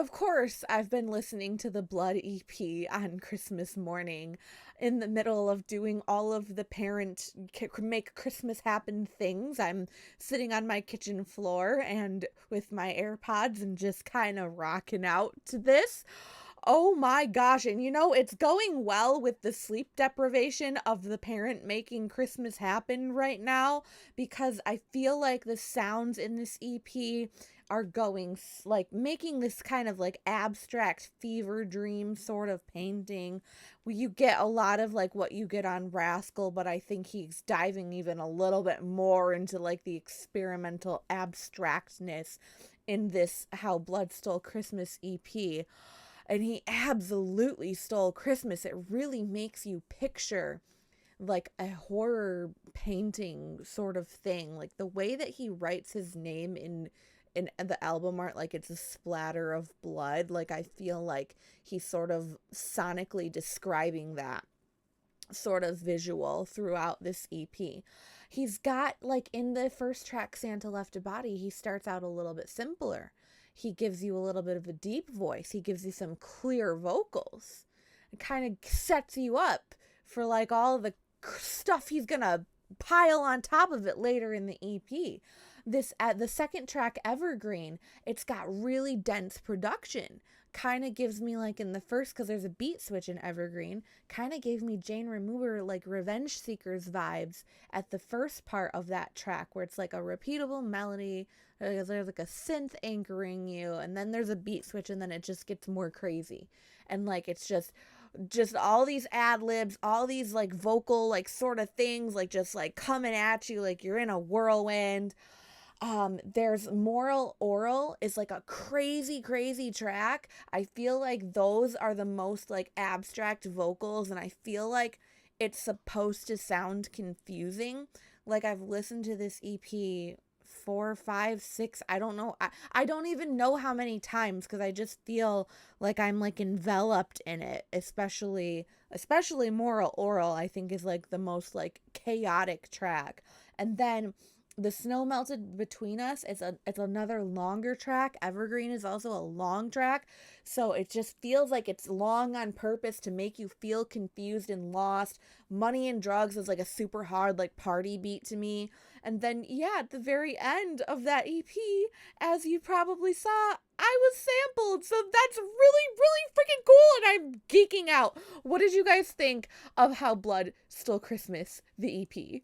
of course, I've been listening to the Blood EP on Christmas morning in the middle of doing all of the parent make Christmas happen things. I'm sitting on my kitchen floor and with my AirPods and just kind of rocking out to this. Oh my gosh. And it's going well with the sleep deprivation of the parent making Christmas happen right now because I feel like the sounds in this EP are going like making this kind of like abstract fever dream sort of painting where you get a lot of like what you get on Rascal, but I think he's diving even a little bit more into like the experimental abstractness in this How Blood Stole Christmas EP. And he absolutely stole Christmas. It really makes you picture like a horror painting sort of thing. Like the way that he writes his name in the album art, like it's a splatter of blood. Like I feel like he's sort of sonically describing that sort of visual throughout this EP. He's got like in the first track, Santa Left a Body, he starts out a little bit simpler. He gives you a little bit of a deep voice. He gives you some clear vocals. It kind of sets you up for like all the stuff he's gonna pile on top of it later in the EP. This at the second track, Evergreen, it's got really dense production. Kind of gives me like in the first, because there's a beat switch in Evergreen, kind of gave me Jane Remover like Revenge Seekers vibes at the first part of that track, where it's like a repeatable melody. There's like a synth anchoring you, and then there's a beat switch, and then it just gets more crazy, and like it's just all these ad libs, all these like vocal like sort of things like just like coming at you like you're in a whirlwind. There's Moral Oral is like a crazy track. I feel like those are the most like abstract vocals, and I feel like it's supposed to sound confusing. Like I've listened to this EP four, five, six, I don't know. I don't even know how many times because I just feel like I'm like enveloped in it, especially Moral Oral, I think is like the most like chaotic track. And then The Snow Melted Between Us it's another longer track. Evergreen is also a long track. So it just feels like it's long on purpose to make you feel confused and lost. Money and Drugs is like a super hard like party beat to me. And then yeah, at the very end of that EP, as you probably saw, I was sampled. So that's really freaking cool and I'm geeking out. What did you guys think of How Blood Stole Christmas, the EP?